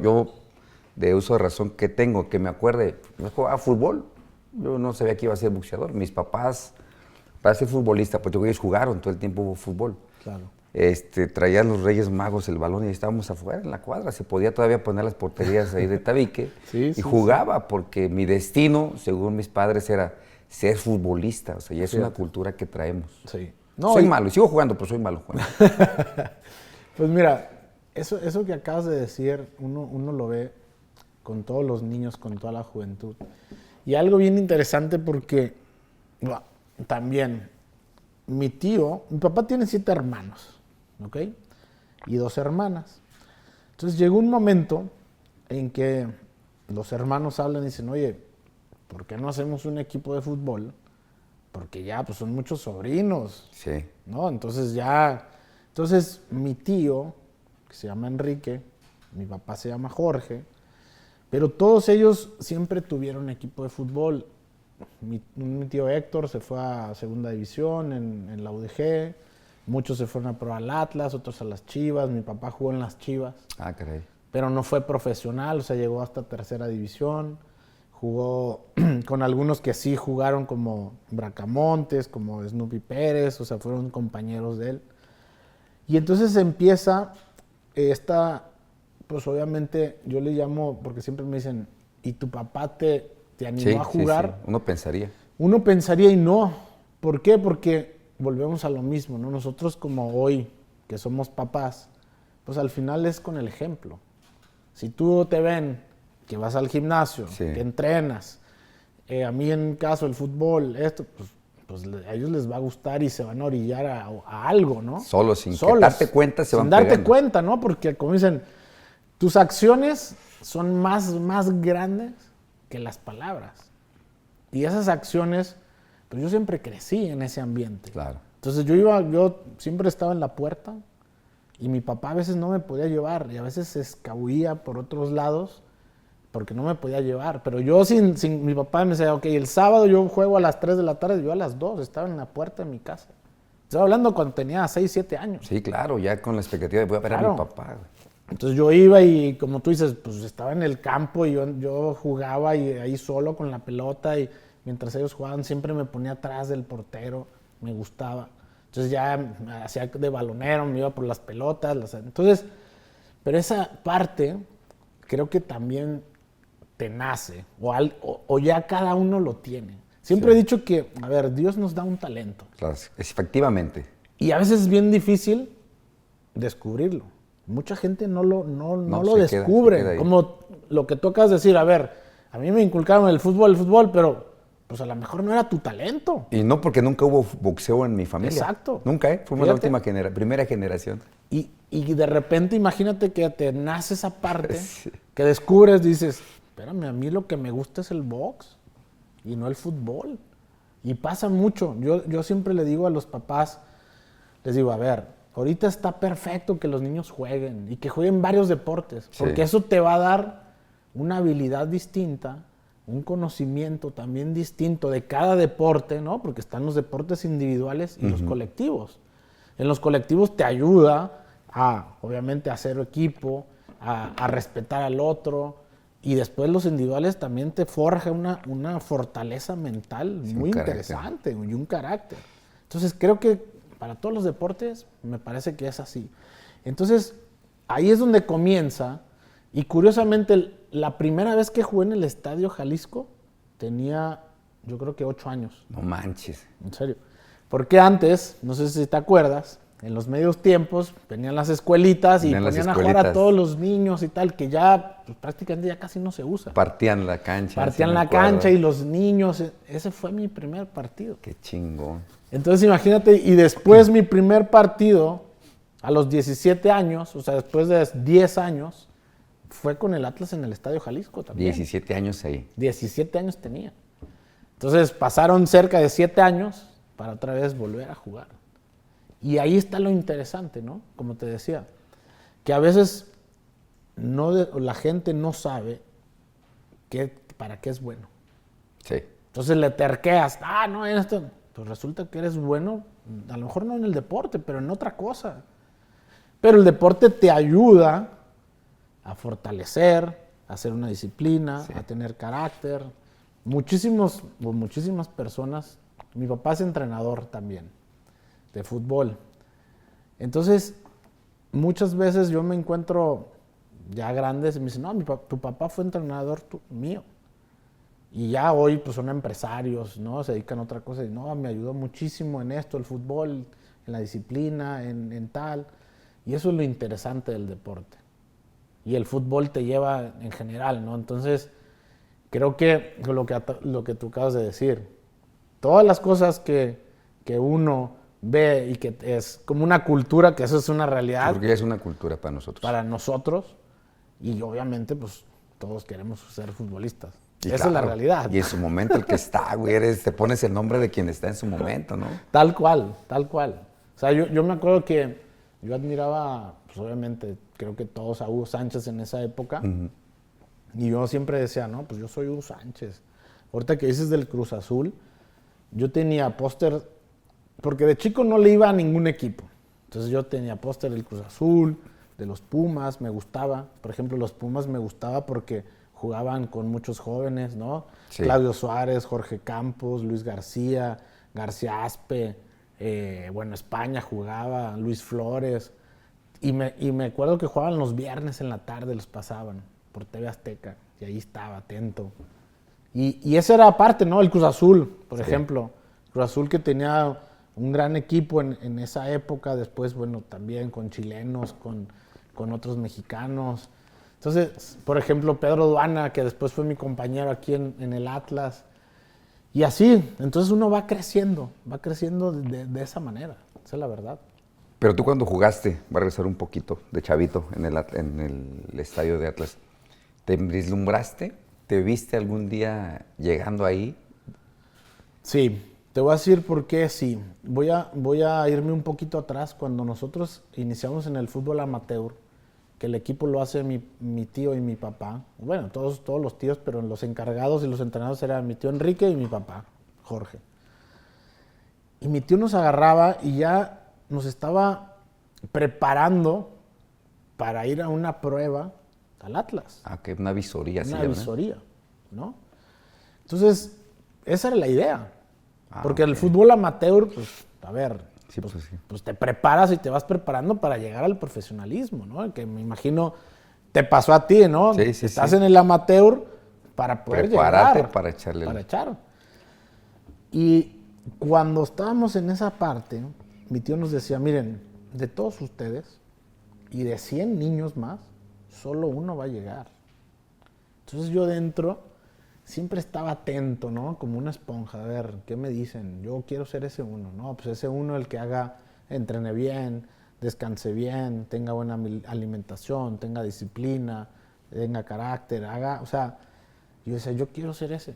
yo de uso de razón que tengo, que me acuerde, yo jugaba fútbol, yo no sabía que iba a ser boxeador. Mis papás, para ser futbolista, porque ellos jugaron todo el tiempo fútbol. Claro. Traían los Reyes Magos el balón y estábamos afuera en la cuadra. Se podía todavía poner las porterías ahí de tabique y jugaba porque mi destino, según mis padres, era ser futbolista. O sea, ya es una cultura que traemos. Sí. No, soy malo, sigo jugando, pero soy malo jugando. Pues mira, eso que acabas de decir, uno lo ve con todos los niños, con toda la juventud. Y algo bien interesante porque también mi papá tiene 7 hermanos, ¿ok? Y 2 hermanas. Entonces llegó un momento en que los hermanos hablan y dicen, oye, ¿por qué no hacemos un equipo de fútbol? Porque ya pues son muchos sobrinos, Sí. ¿no? Entonces mi tío, que se llama Enrique, mi papá se llama Jorge, pero todos ellos siempre tuvieron equipo de fútbol. Mi tío Héctor se fue a segunda división en la UDG, muchos se fueron a probar al Atlas, otros a las Chivas, mi papá jugó en las Chivas. Ah, caray. Pero no fue profesional, o sea, llegó hasta tercera división, jugó con algunos que sí jugaron como Bracamontes, como Snoopy Pérez, o sea, fueron compañeros de él. Y entonces empieza pues obviamente yo le llamo, porque siempre me dicen, ¿y tu papá te animó a jugar? Sí. Uno pensaría Y no. ¿Por qué? Porque volvemos a lo mismo, ¿no? Nosotros como hoy, que somos papás, pues al final es con el ejemplo. Si tú te ven que vas al gimnasio, que entrenas, a mí en caso el fútbol, pues a ellos les va a gustar y se van a orillar a algo, ¿no? Solos, que darte cuenta se van pegando. Sin darte cuenta, ¿no? Porque como dicen, tus acciones son más grandes que las palabras. Y esas acciones, pues yo siempre crecí en ese ambiente. Claro. Entonces yo siempre estaba en la puerta y mi papá a veces no me podía llevar y a veces se escabullía por otros lados porque no me podía llevar. Pero yo sin mi papá me decía, ok, el sábado yo juego a las 3 de la tarde, yo a las 2 estaba en la puerta de mi casa. Estaba hablando cuando tenía 6, 7 años. Sí, claro, ya con la expectativa de voy a ver a mi papá. Güey. Entonces yo iba y como tú dices, pues estaba en el campo y yo jugaba y ahí solo con la pelota y mientras ellos jugaban siempre me ponía atrás del portero, me gustaba. Entonces ya me hacía de balonero, me iba por las pelotas. Entonces, pero esa parte creo que también te nace o ya cada uno lo tiene. Siempre he dicho que, a ver, Dios nos da un talento. Claro, efectivamente. Y a veces es bien difícil descubrirlo. Mucha gente no lo descubre. Como lo que tú acabas de decir, a ver, a mí me inculcaron el fútbol, pero pues a lo mejor no era tu talento. Y no porque nunca hubo boxeo en mi familia. Exacto. Nunca, Fuimos la primera generación. Y de repente imagínate que te nace esa parte, que descubres, dices, espérame, a mí lo que me gusta es el box y no el fútbol. Y pasa mucho. Yo siempre le digo a los papás, les digo, a ver, ahorita está perfecto que los niños jueguen y que jueguen varios deportes, porque eso te va a dar una habilidad distinta, un conocimiento también distinto de cada deporte, ¿no? Porque están los deportes individuales y los colectivos. En los colectivos te ayuda obviamente, a hacer equipo, a respetar al otro, y después los individuales también te forja una fortaleza mental muy interesante y un carácter. Entonces creo que para todos los deportes me parece que es así. Entonces ahí es donde comienza, y curiosamente la primera vez que jugué en el Estadio Jalisco tenía, yo creo que 8 años. No manches. En serio. Porque antes, no sé si te acuerdas, en los medios tiempos venían las escuelitas y ponían a jugar a todos los niños y tal, que ya pues, prácticamente ya casi no se usa. Partían la cancha. Partían la cancha y los niños. Ese fue mi primer partido. Qué chingón. Entonces imagínate, y después mi primer partido, a los 17 años, o sea, después de 10 años, fue con el Atlas en el Estadio Jalisco también. 17 años ahí. 17 años tenía. Entonces pasaron cerca de 7 años para otra vez volver a jugar. Y ahí está lo interesante, ¿no? Como te decía, que a veces la gente no sabe para qué es bueno. Sí. Entonces le terqueas, no, en esto. Pues resulta que eres bueno, a lo mejor no en el deporte, pero en otra cosa. Pero el deporte te ayuda a fortalecer, a hacer una disciplina, a tener carácter. Muchísimas personas, mi papá es entrenador también de fútbol. Entonces, muchas veces yo me encuentro ya grandes y me dicen, no, tu papá fue entrenador mío. Y ya hoy pues son empresarios, ¿no? Se dedican a otra cosa y no, me ayudó muchísimo en esto, el fútbol, en la disciplina, en tal. Y eso es lo interesante del deporte. Y el fútbol te lleva en general, ¿no? Entonces, creo que lo que tú acabas de decir, todas las cosas que uno ve y que es como una cultura, que eso es una realidad. Porque ya es una cultura para nosotros. Para nosotros. Y obviamente, pues, todos queremos ser futbolistas. Y esa claro, es la realidad. Y en su momento el que está, güey, te pones el nombre de quien está en su momento, ¿no? Tal cual, tal cual. O sea, yo me acuerdo que yo admiraba, pues obviamente, creo que todos a Hugo Sánchez en esa época. Uh-huh. Y yo siempre decía, no, pues yo soy Hugo Sánchez. Ahorita que dices del Cruz Azul, yo tenía póster, porque de chico no le iba a ningún equipo. Entonces yo tenía póster del Cruz Azul, de los Pumas, me gustaba. Por ejemplo, los Pumas me gustaba porque jugaban con muchos jóvenes, ¿no? Sí. Claudio Suárez, Jorge Campos, Luis García, García Aspe, España jugaba, Luis Flores. Y me acuerdo que jugaban los viernes en la tarde, los pasaban por TV Azteca, y ahí estaba, atento. Y esa era parte, ¿no? El Cruz Azul, por ejemplo. Cruz Azul que tenía un gran equipo en esa época, después, también con chilenos, con otros mexicanos. Entonces, por ejemplo, Pedro Duana, que después fue mi compañero aquí en el Atlas. Y así, entonces uno va creciendo de esa manera, esa es la verdad. Pero tú cuando jugaste, voy a regresar un poquito de chavito en el estadio de Atlas, ¿te vislumbraste? ¿Te viste algún día llegando ahí? Sí, te voy a decir por qué sí. Voy a irme un poquito atrás. Cuando nosotros iniciamos en el fútbol amateur, que el equipo lo hace mi tío y mi papá. Bueno, todos los tíos, pero los encargados y los entrenados eran mi tío Enrique y mi papá, Jorge. Y mi tío nos agarraba y ya nos estaba preparando para ir a una prueba al Atlas. Ah, que una visoría. Una visoría, ¿no? Entonces, esa era la idea. Porque el fútbol amateur, pues, a ver, sí, pues te preparas y te vas preparando para llegar al profesionalismo, ¿no? Que me imagino te pasó a ti, ¿no? Sí, Estás en el amateur para poder prepararte llegar. Para echarle. Para echar. Y cuando estábamos en esa parte, mi tío nos decía, miren, de todos ustedes y de 100 niños más, solo uno va a llegar. Entonces yo dentro siempre estaba atento, ¿no? Como una esponja, a ver, ¿qué me dicen? Yo quiero ser ese uno, ¿no? Pues ese uno el que entrene bien, descanse bien, tenga buena alimentación, tenga disciplina, tenga carácter, yo decía, yo quiero ser ese.